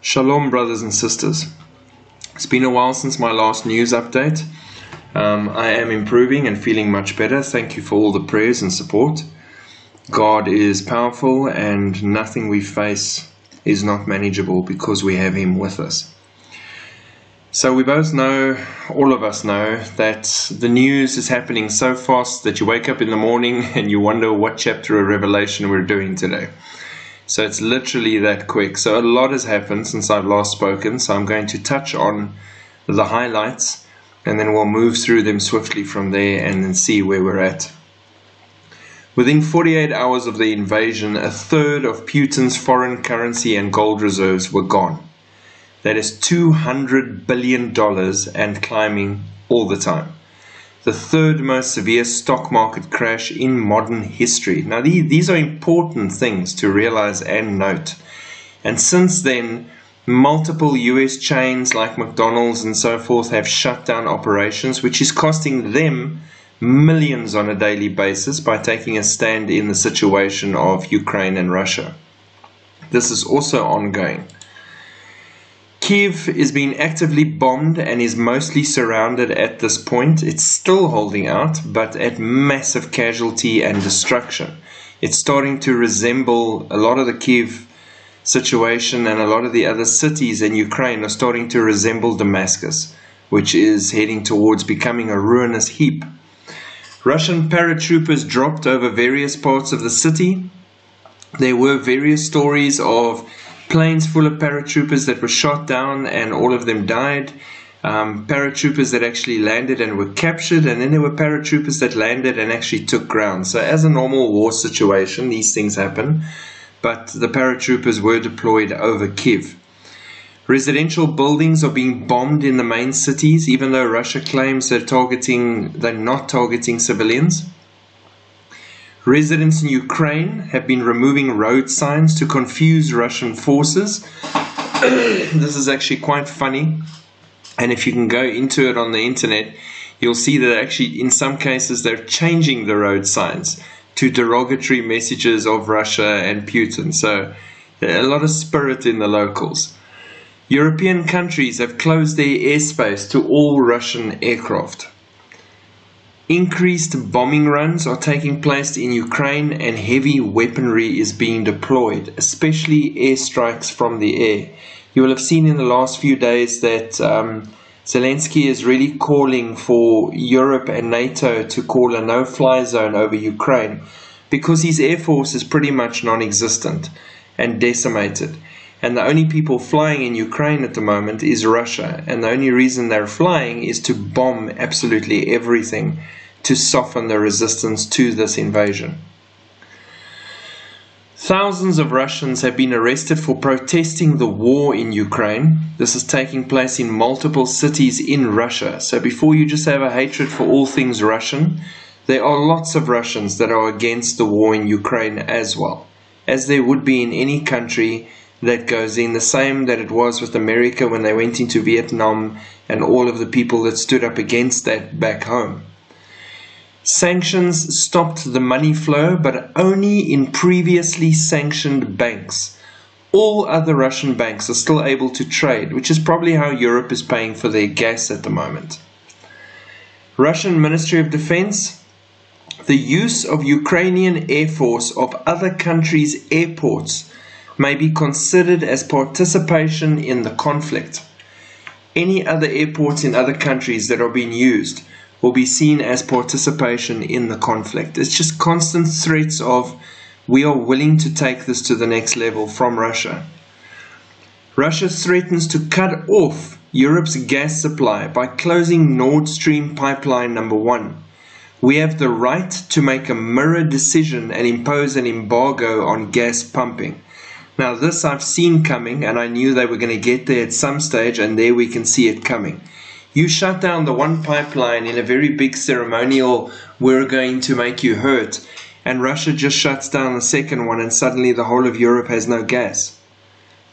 Shalom, brothers and sisters. It's been a while since my last news update. I am improving and feeling much better. Thank you for all the prayers and support. God is powerful and nothing we face is not manageable because we have Him with us. So we both know, all of us know, that the news is happening so fast that you wake up in the morning and you wonder what chapter of Revelation we're doing today. So it's literally that quick. So a lot has happened since I've last spoken. So I'm going to touch on the highlights and then we'll move through them swiftly from there and then see where we're at. Within 48 hours of the invasion, a third of Putin's foreign currency and gold reserves were gone. That is $200 billion and climbing all the time. The third most severe stock market crash in modern history. Now these are important things to realize and note. And since then, multiple US chains like McDonald's and so forth have shut down operations, which is costing them millions on a daily basis by taking a stand in the situation of Ukraine and Russia. This is also ongoing. Kiev is being actively bombed and is mostly surrounded at this point. It's still holding out, but at massive casualty and destruction. It's starting to resemble a lot of the Kiev situation, and a lot of the other cities in Ukraine are starting to resemble Damascus, which is heading towards becoming a ruinous heap. Russian paratroopers dropped over various parts of the city. There were various stories of planes full of paratroopers that were shot down and all of them died. Paratroopers that actually landed and were captured, and then there were paratroopers that landed and actually took ground. So as a normal war situation, these things happen, but the paratroopers were deployed over Kiev. Residential buildings are being bombed in the main cities, even though Russia claims they're not targeting civilians. Residents in Ukraine have been removing road signs to confuse Russian forces. This is actually quite funny. And if you can go into it on the internet, you'll see that actually in some cases they're changing the road signs to derogatory messages of Russia and Putin. So a lot of spirit in the locals. European countries have closed their airspace to all Russian aircraft. Increased bombing runs are taking place in Ukraine and heavy weaponry is being deployed, especially airstrikes from the air. You will have seen in the last few days that Zelensky is really calling for Europe and NATO to call a no-fly zone over Ukraine because his air force is pretty much non-existent and decimated. And the only people flying in Ukraine at the moment is Russia. And the only reason they're flying is to bomb absolutely everything to soften the resistance to this invasion. Thousands of Russians have been arrested for protesting the war in Ukraine. This is taking place in multiple cities in Russia. So before you just have a hatred for all things Russian, there are lots of Russians that are against the war in Ukraine as well, as there would be in any country that goes in, the same that it was with America when they went into Vietnam and all of the people that stood up against that back home. Sanctions stopped the money flow, but only in previously sanctioned banks. All other Russian banks are still able to trade, which is probably how Europe is paying for their gas at the moment. Russian Ministry of Defense: the use of Ukrainian Air Force of other countries' airports may be considered as participation in the conflict. Any other airports in other countries that are being used will be seen as participation in the conflict. It's just constant threats of, we are willing to take this to the next level from Russia. Russia threatens to cut off Europe's gas supply by closing Nord Stream pipeline number 1. We have the right to make a mirror decision and impose an embargo on gas pumping. Now this I've seen coming, and I knew they were going to get there at some stage, and there we can see it coming. You shut down the one pipeline in a very big ceremonial, we're going to make you hurt, and Russia just shuts down the second one and suddenly the whole of Europe has no gas.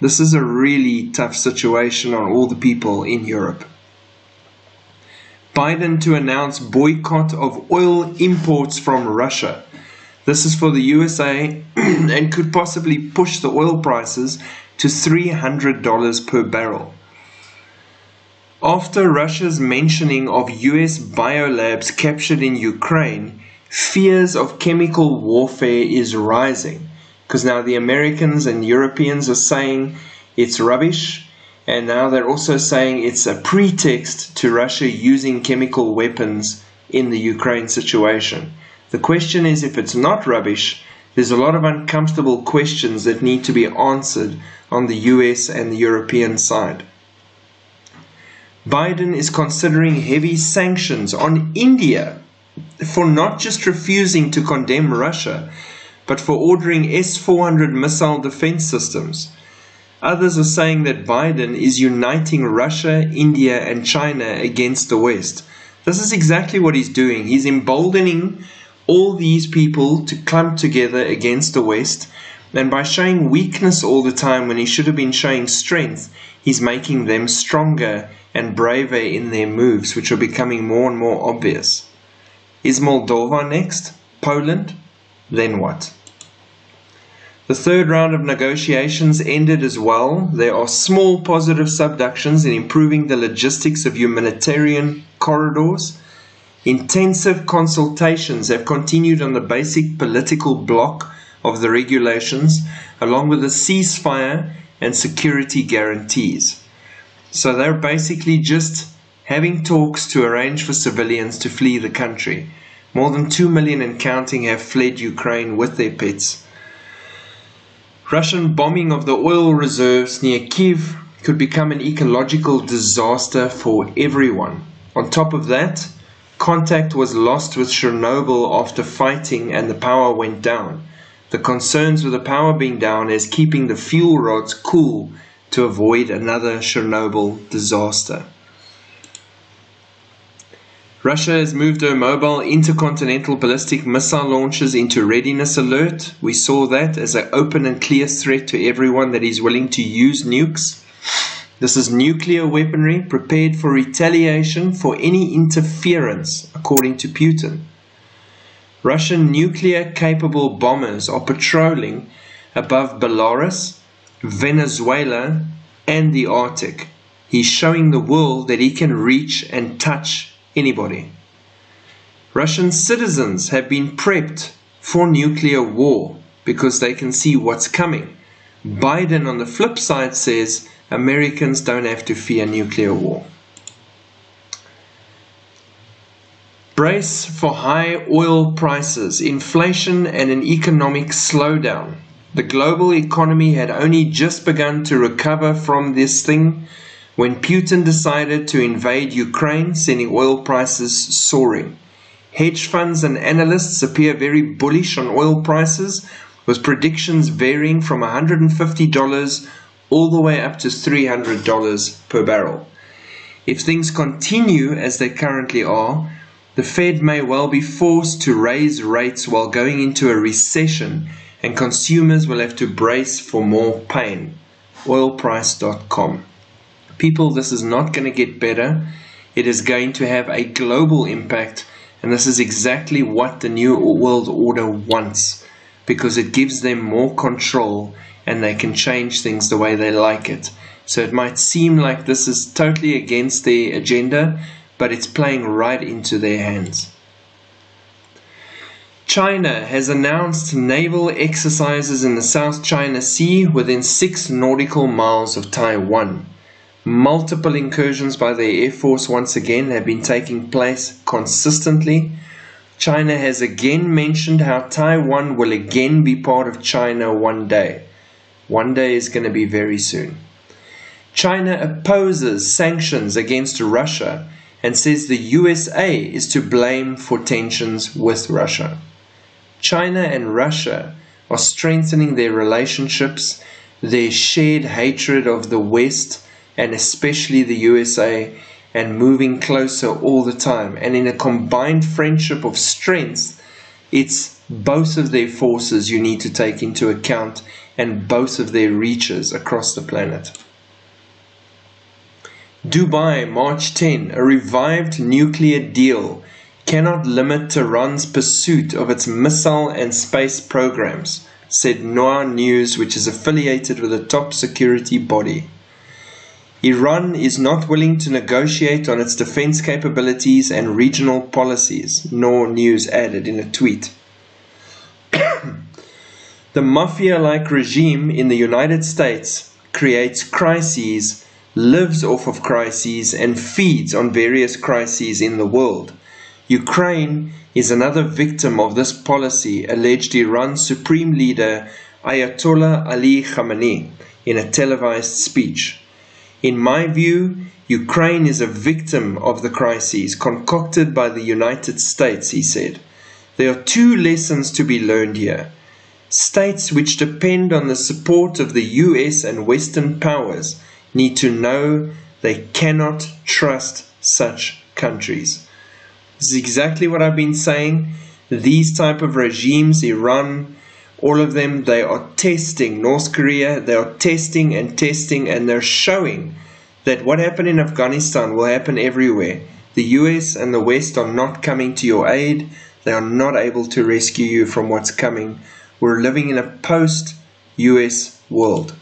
This is a really tough situation on all the people in Europe. Biden to announce boycott of oil imports from Russia. This is for the USA and could possibly push the oil prices to $300 per barrel. After Russia's mentioning of US biolabs captured in Ukraine, fears of chemical warfare is rising, because now the Americans and Europeans are saying it's rubbish, and now they're also saying it's a pretext to Russia using chemical weapons in the Ukraine situation. The question is, if it's not rubbish, there's a lot of uncomfortable questions that need to be answered on the US and the European side. Biden is considering heavy sanctions on India for not just refusing to condemn Russia, but for ordering S-400 missile defense systems. Others are saying that Biden is uniting Russia, India, and China against the West. This is exactly what he's doing. He's emboldening all these people to clump together against the West, and by showing weakness all the time when he should have been showing strength, he's making them stronger and braver in their moves, which are becoming more and more obvious. Is Moldova next? Poland? Then what? The third round of negotiations ended as well. There are small positive subductions in improving the logistics of humanitarian corridors. Intensive consultations have continued on the basic political block of the regulations, along with the ceasefire and security guarantees. So they're basically just having talks to arrange for civilians to flee the country. More than 2 million and counting have fled Ukraine with their pets. Russian bombing of the oil reserves near Kyiv could become an ecological disaster for everyone. On top of that, contact was lost with Chernobyl after fighting and the power went down. The concerns with the power being down is keeping the fuel rods cool to avoid another Chernobyl disaster. Russia has moved her mobile intercontinental ballistic missile launches into readiness alert. We saw that as an open and clear threat to everyone that is willing to use nukes. This is nuclear weaponry prepared for retaliation for any interference, according to Putin. Russian nuclear-capable bombers are patrolling above Belarus, Venezuela, and the Arctic. He's showing the world that he can reach and touch anybody. Russian citizens have been prepped for nuclear war because they can see what's coming. Biden, on the flip side, says Americans don't have to fear nuclear war. Brace for high oil prices, inflation, and an economic slowdown. The global economy had only just begun to recover from this thing when Putin decided to invade Ukraine, sending oil prices soaring. Hedge funds and analysts appear very bullish on oil prices, with predictions varying from $150 all the way up to $300 per barrel. If things continue as they currently are, the Fed may well be forced to raise rates while going into a recession, and consumers will have to brace for more pain. Oilprice.com. People, this is not going to get better. It is going to have a global impact, and this is exactly what the New World Order wants, because it gives them more control and they can change things the way they like it. So it might seem like this is totally against their agenda, but it's playing right into their hands. China has announced naval exercises in the South China Sea within 6 nautical miles of Taiwan. Multiple incursions by their Air Force once again have been taking place consistently. China has again mentioned how Taiwan will again be part of China one day. One day is going to be very soon. China opposes sanctions against Russia and says the USA is to blame for tensions with Russia. China and Russia are strengthening their relationships, their shared hatred of the West, and especially the USA, and moving closer all the time. And in a combined friendship of strength, it's both of their forces you need to take into account, and both of their reaches across the planet. Dubai, March 10, a revived nuclear deal cannot limit Tehran's pursuit of its missile and space programs, said Noah News, which is affiliated with a top security body. Iran is not willing to negotiate on its defense capabilities and regional policies, Noah News added in a tweet. The mafia-like regime in the United States creates crises, lives off of crises, and feeds on various crises in the world. Ukraine is another victim of this policy, alleged Iran's supreme leader Ayatollah Ali Khamenei in a televised speech. In my view, Ukraine is a victim of the crises concocted by the United States, he said. There are two lessons to be learned here. States which depend on the support of the US and Western powers need to know they cannot trust such countries. This is exactly what I've been saying. These type of regimes, Iran, all of them, they are testing North Korea, they are testing, and they're showing that what happened in Afghanistan will happen everywhere. The US and the West are not coming to your aid. They are not able to rescue you from what's coming. We're living in a post-US world.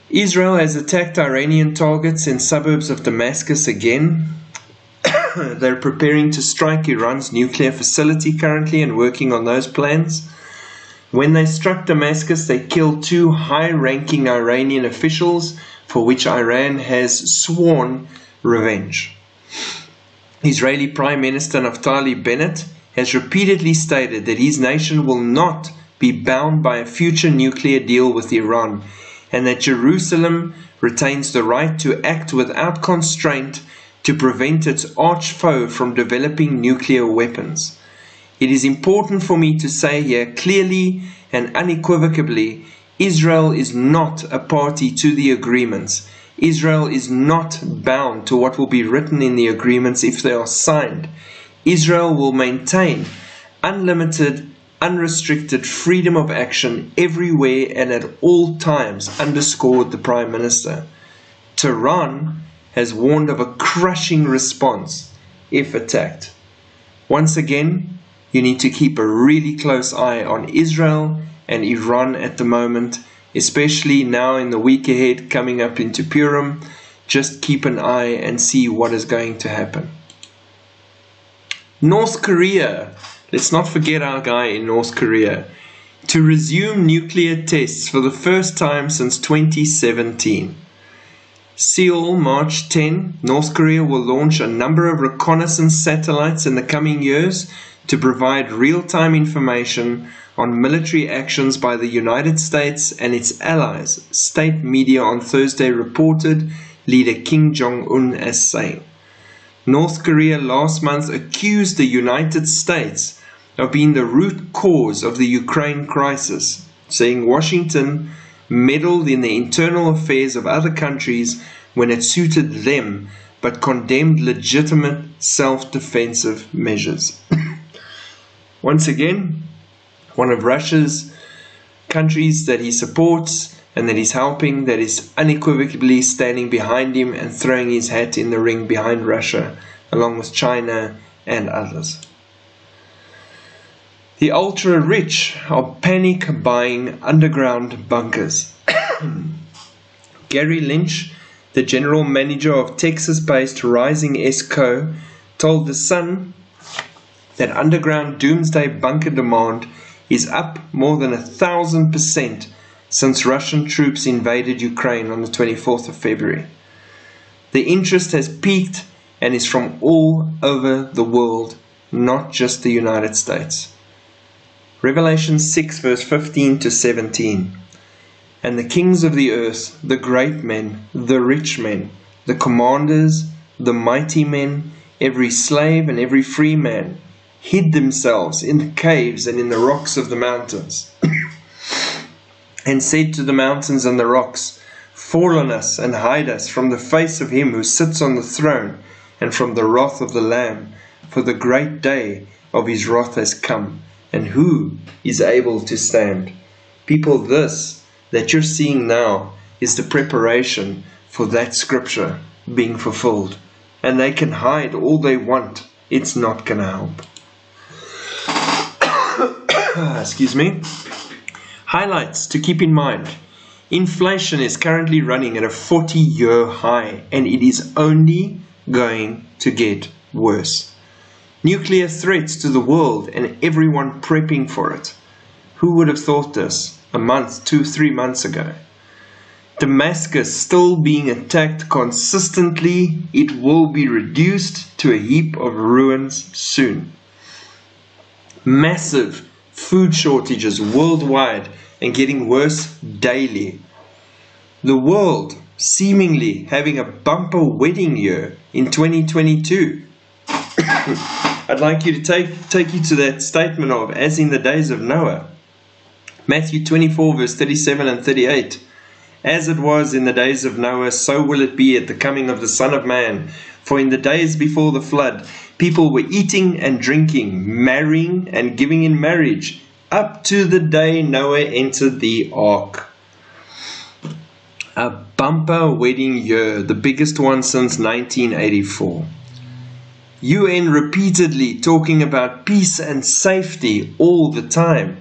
Israel has attacked Iranian targets in suburbs of Damascus again. They're preparing to strike Iran's nuclear facility currently and working on those plans. When they struck Damascus, they killed two high-ranking Iranian officials, for which Iran has sworn revenge. Israeli Prime Minister Naftali Bennett has repeatedly stated that his nation will not be bound by a future nuclear deal with Iran, and that Jerusalem retains the right to act without constraint to prevent its arch foe from developing nuclear weapons. It is important for me to say here clearly and unequivocally, Israel is not a party to the agreements. Israel is not bound to what will be written in the agreements if they are signed. Israel will maintain unlimited, unrestricted freedom of action everywhere and at all times, underscored the Prime Minister. Tehran has warned of a crushing response if attacked. Once again, you need to keep a really close eye on Israel and Iran at the moment, especially now in the week ahead coming up into Purim. Just keep an eye and see what is going to happen. North Korea. Let's not forget our guy in North Korea. To resume nuclear tests for the first time since 2017. Seoul, March 10, North Korea will launch a number of reconnaissance satellites in the coming years to provide real-time information on military actions by the United States and its allies, state media on Thursday reported, leader Kim Jong-un as saying. North Korea last month accused the United States of being the root cause of the Ukraine crisis, saying Washington meddled in the internal affairs of other countries when it suited them, but condemned legitimate self-defensive measures. Once again, one of Russia's countries that he supports and that he's helping, that is unequivocally standing behind him and throwing his hat in the ring behind Russia, along with China and others. The ultra-rich are panic-buying underground bunkers. Gary Lynch, the general manager of Texas-based Rising J.C.O.M.E, told The Sun that underground doomsday bunker demand is up more than 1,000% since Russian troops invaded Ukraine on the 24th of February. The interest has peaked and is from all over the world, not just the United States. Revelation 6 verse 15 to 17. And the kings of the earth, the great men, the rich men, the commanders, the mighty men, every slave and every free man, hid themselves in the caves and in the rocks of the mountains, and said to the mountains and the rocks, Fall on us and hide us from the face of him who sits on the throne and from the wrath of the Lamb, for the great day of his wrath has come, and who is able to stand? People, this that you're seeing now is the preparation for that scripture being fulfilled. and they can hide all they want. It's not going to help. Excuse me. Highlights to keep in mind. Inflation is currently running at a 40-year high, and it is only going to get worse. Nuclear threats to the world and everyone prepping for it. Who would have thought this a month, 2-3 months ago? Damascus still being attacked consistently. It will be reduced to a heap of ruins soon. Massive food shortages worldwide and getting worse daily. The world seemingly having a bumper wedding year in 2022. I'd like you to take you to that statement of, as in the days of Noah. Matthew 24 verse 37 and 38. As it was in the days of Noah, so will it be at the coming of the Son of Man. For in the days before the flood, people were eating and drinking, marrying and giving in marriage, up to the day Noah entered the ark. A bumper wedding year, the biggest one since 1984. UN repeatedly talking about peace and safety all the time.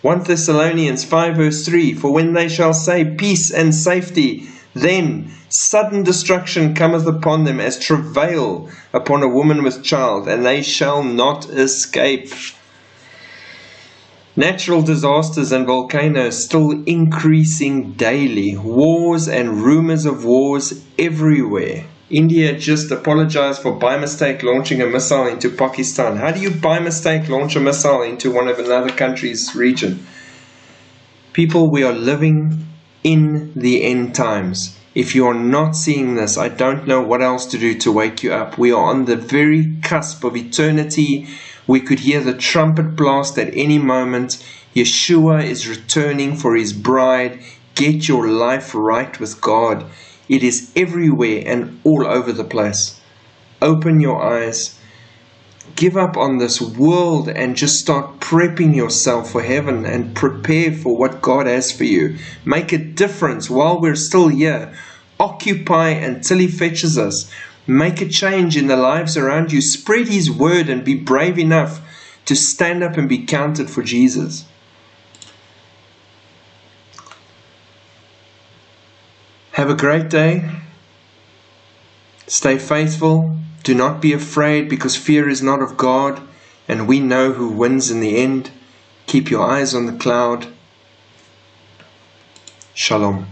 1 Thessalonians 5 verse 3, for when they shall say peace and safety, then sudden destruction cometh upon them as travail upon a woman with child, and they shall not escape. Natural disasters and volcanoes still increasing daily. Wars and rumors of wars everywhere. India just apologized for by mistake launching a missile into Pakistan. How do you by mistake launch a missile into one of another country's region? People, we are living in the end times. If you are not seeing this, I don't know what else to do to wake you up. We are on the very cusp of eternity. We could hear the trumpet blast at any moment. Yeshua is returning for his bride. Get your life right with God. It is everywhere and all over the place. Open your eyes. Give up on this world and just start prepping yourself for heaven and prepare for what God has for you. Make a difference while we're still here. Occupy until he fetches us. Make a change in the lives around you. Spread his word and be brave enough to stand up and be counted for Jesus. Have a great day. Stay faithful. Do not be afraid, because fear is not of God, and we know who wins in the end. Keep your eyes on the cloud. Shalom.